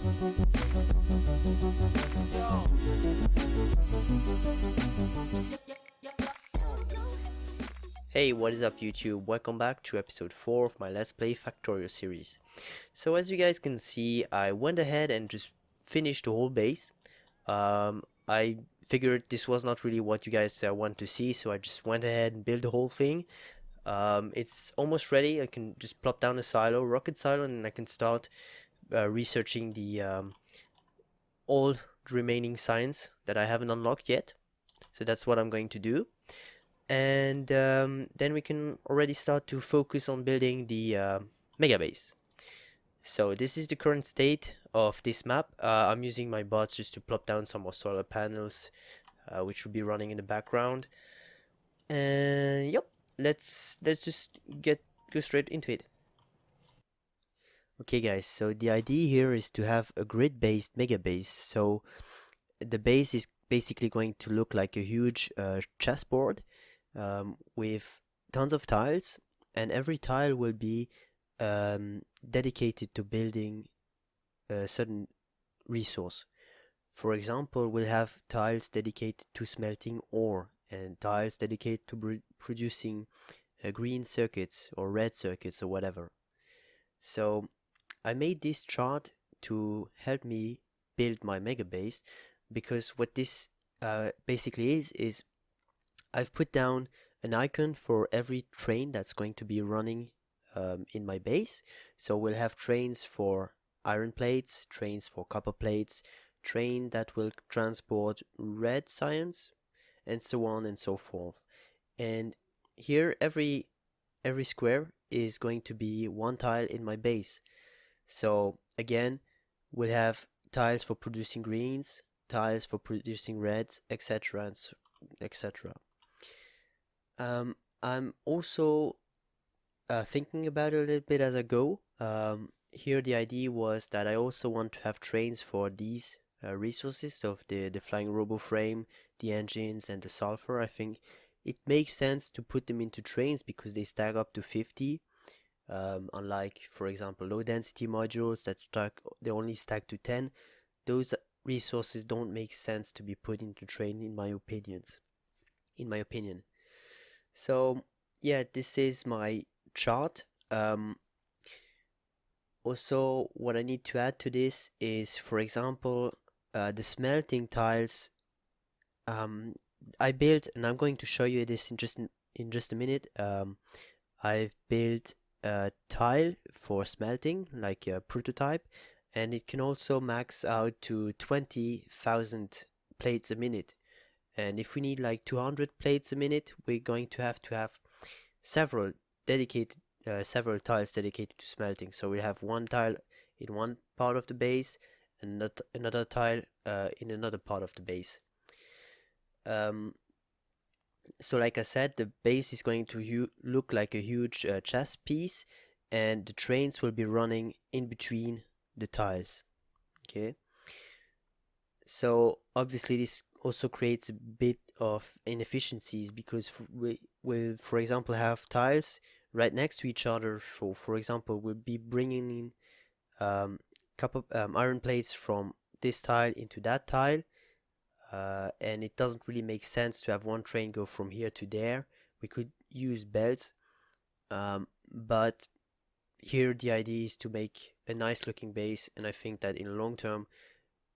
Hey, what is up YouTube? Welcome back to episode 4 of my Let's Play Factorio series. So as you guys can see, I went ahead and just finished the whole base. I figured this was not really what you guys want to see, so I just went ahead and built the whole thing. It's almost ready. I can just plop down a silo, rocket silo, and I can start researching the all remaining science that I haven't unlocked yet. So that's what I'm going to do. And then we can already start to focus on building the mega base. So this is the current state of this map. I'm using my bots just to plop down some more solar panels, which will be running in the background. And yep, let's just go straight into it. Okay guys, so the idea here is to have a grid-based mega base. So the base is basically going to look like a huge chessboard with tons of tiles, and every tile will be dedicated to building a certain resource. For example, we'll have tiles dedicated to smelting ore and tiles dedicated to producing green circuits or red circuits or whatever. So I made this chart to help me build my mega base, because what this basically is I've put down an icon for every train that's going to be running in my base. So we'll have trains for iron plates, trains for copper plates, train that will transport red science, and so on and so forth. And here every square is going to be one tile in my base. So again, we'll have tiles for producing greens, tiles for producing reds, etc. and etc. I'm also thinking about it a little bit as I go. Here the idea was that I also want to have trains for these resources of the flying robo frame, the engines, and the sulfur. I think it makes sense to put them into trains because they stack up to 50. Unlike, for example, low density modules that they only stack to 10. Those resources don't make sense to be put into train in my opinion. So yeah, this is my chart. Also, what I need to add to this is, for example, the smelting tiles. I built, and I'm going to show you this in just a minute. I've built a tile for smelting, like a prototype, and it can also max out to 20,000 plates a minute. And if we need like 200 plates a minute, we're going to have several tiles dedicated to smelting. So we have one tile in one part of the base and another tile in another part of the base. So like I said, the base is going to look like a huge chess piece, and the trains will be running in between the tiles. Okay. So obviously this also creates a bit of inefficiencies, because we will, for example, have tiles right next to each other. So for example, we'll be bringing in iron plates from this tile into that tile, and it doesn't really make sense to have one train go from here to there. We could use belts, but here the idea is to make a nice looking base, and I think that in the long term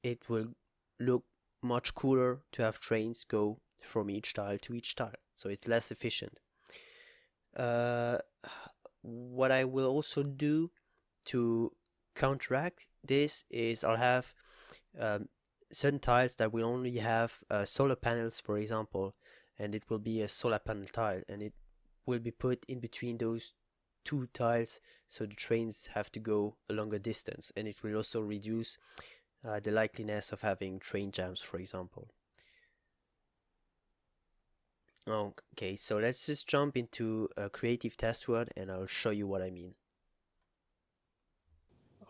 it will look much cooler to have trains go from each tile to each tile, so it's less efficient. What I will also do to counteract this is I'll have certain tiles that will only have solar panels, for example, and it will be a solar panel tile, and it will be put in between those two tiles, so the trains have to go a longer distance, and it will also reduce the likeliness of having train jams, for example. Okay, so let's just jump into a creative test world and I'll show you what I mean.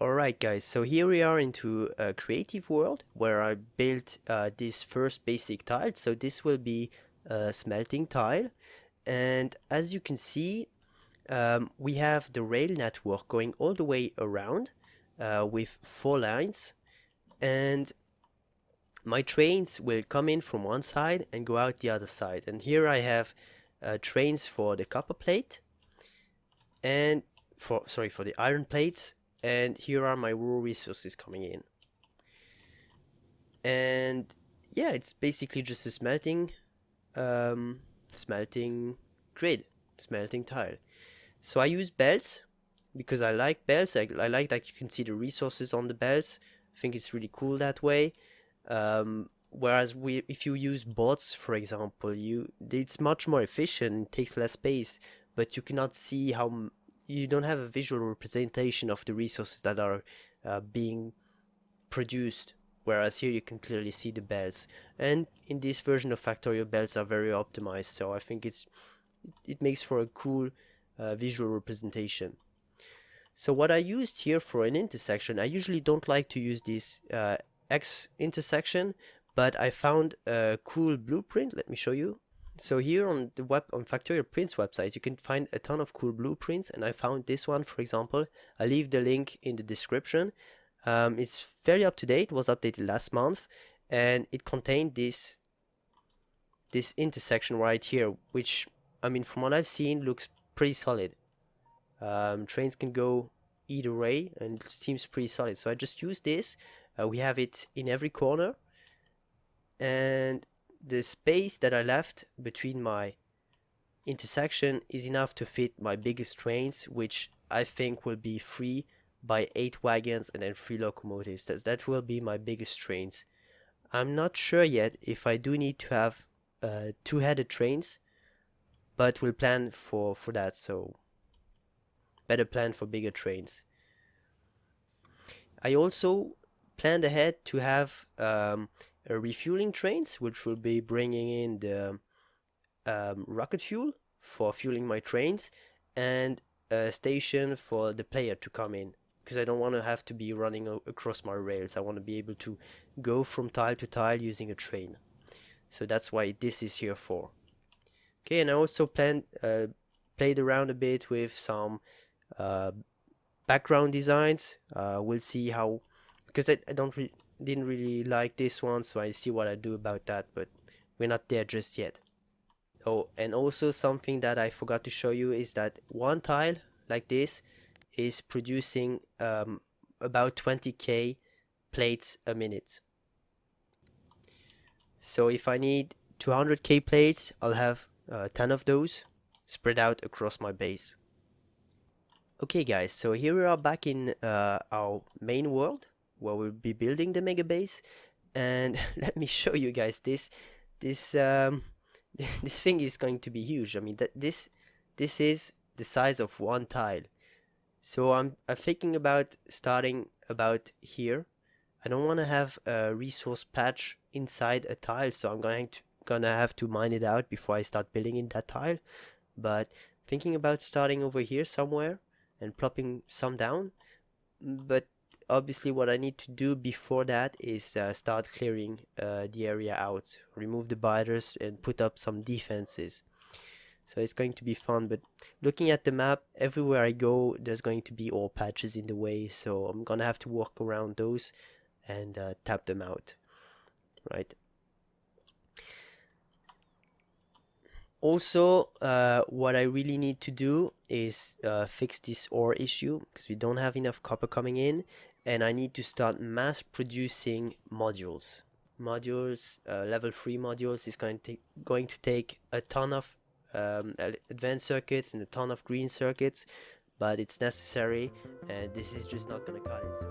Alright guys, so here we are into a creative world where I built this first basic tile. So this will be a smelting tile, and as you can see, we have the rail network going all the way around with 4 lines. and my trains will come in from one side and go out the other side. And here I have trains for the copper plate and for the iron plates, and here are my raw resources coming in. And yeah, it's basically just a smelting grid, smelting tile. So I use belts because I like belts. I like that you can see the resources on the belts. I think it's really cool that way. Whereas if you use bots, for example, it's much more efficient, it takes less space, but you cannot see you don't have a visual representation of the resources that are being produced. Whereas here you can clearly see the belts, and in this version of Factorio, belts are very optimized, so I think it makes for a cool visual representation. So what I used here for an intersection, I usually don't like to use this X intersection, but I found a cool blueprint. Let me show you. So here on the on Factorio Prints website, you can find a ton of cool blueprints, and I found this one, for example. I'll leave the link in the description. It's very up to date. It was updated last month, and it contained this intersection right here, which, I mean, from what I've seen, looks pretty solid. Trains can go either way, and it seems pretty solid. So I just use this. We have it in every corner, and the space that I left between my intersection is enough to fit my biggest trains, which I think will be 3 by 8 wagons and then 3 locomotives. That will be my biggest trains. I'm not sure yet if I do need to have 2-headed trains, but we'll plan for that, so better plan for bigger trains. I also planned ahead to have refueling trains, which will be bringing in the rocket fuel for fueling my trains, and a station for the player to come in, because I don't want to have to be running across my rails. I want to be able to go from tile to tile using a train. So that's why this is here for. Okay, and I also played around a bit with some background designs. We'll see how, because I didn't really like this one, so I see what I do about that, but we're not there just yet. Oh, and also something that I forgot to show you is that one tile like this is producing about 20k plates a minute. So if I need 200k plates, I'll have 10 of those spread out across my base. Okay guys, so here we are back in our main world where we'll be building the mega base, and let me show you guys this this thing is going to be huge. I mean, this is the size of one tile. So I'm thinking about starting about here. I don't want to have a resource patch inside a tile, so I'm gonna have to mine it out before I start building in that tile. But thinking about starting over here somewhere and plopping some down. But obviously what I need to do before that is start clearing the area out, remove the biters and put up some defenses. So it's going to be fun, but looking at the map, everywhere I go there's going to be ore patches in the way, so I'm gonna have to work around those and tap them out, right? Also, what I really need to do is fix this ore issue, because we don't have enough copper coming in, and I need to start mass producing modules. Level 3 modules is going to take a ton of advanced circuits and a ton of green circuits, but it's necessary, and this is just not going to cut it. So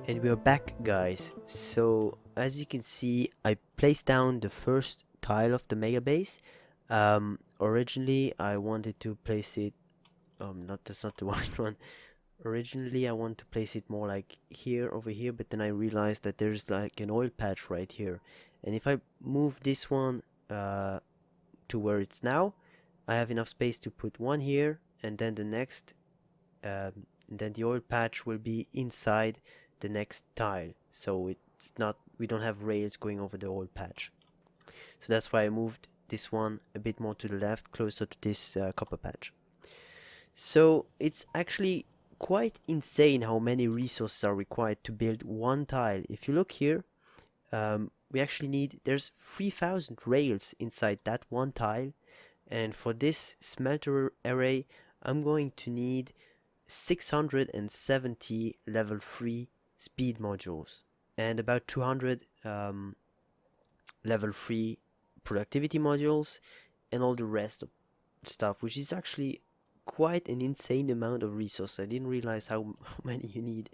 And we're back, guys. So as you can see, I placed down the first tile of the mega base. Originally I wanted to place it that's not the right one. Originally I want to place it more like here, over here, but then I realized that there's like an oil patch right here, and if I move this one to where it's now, I have enough space to put one here, and then the next and then the oil patch will be inside the next tile, so it's not, we don't have rails going over the oil patch. So that's why I moved this one a bit more to the left, closer to this copper patch. So it's actually quite insane how many resources are required to build one tile. If you look here, we actually need, there's 3000 rails inside that one tile, and for this smelter array I'm going to need 670 level 3 speed modules and about 200 level 3 productivity modules and all the rest of stuff, which is actually quite an insane amount of resources. I didn't realize how many you need.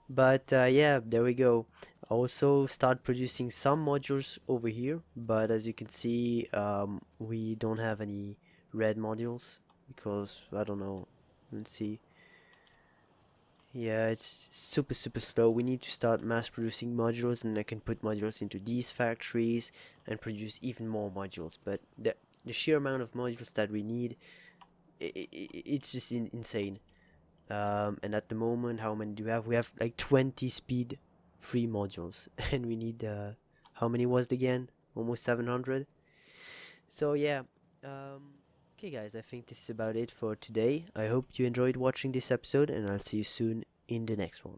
But yeah, there we go. I also start producing some modules over here, but as you can see, we don't have any red modules because I don't know. Let's see. Yeah, it's super slow. We need to start mass producing modules, and I can put modules into these factories and produce even more modules. But the sheer amount of modules that we need, it's just insane. And at the moment, how many do we have? We have like 20 speed free modules, and we need how many was it again? Almost 700. So yeah, okay guys, I think this is about it for today. I hope you enjoyed watching this episode, and I'll see you soon in the next one.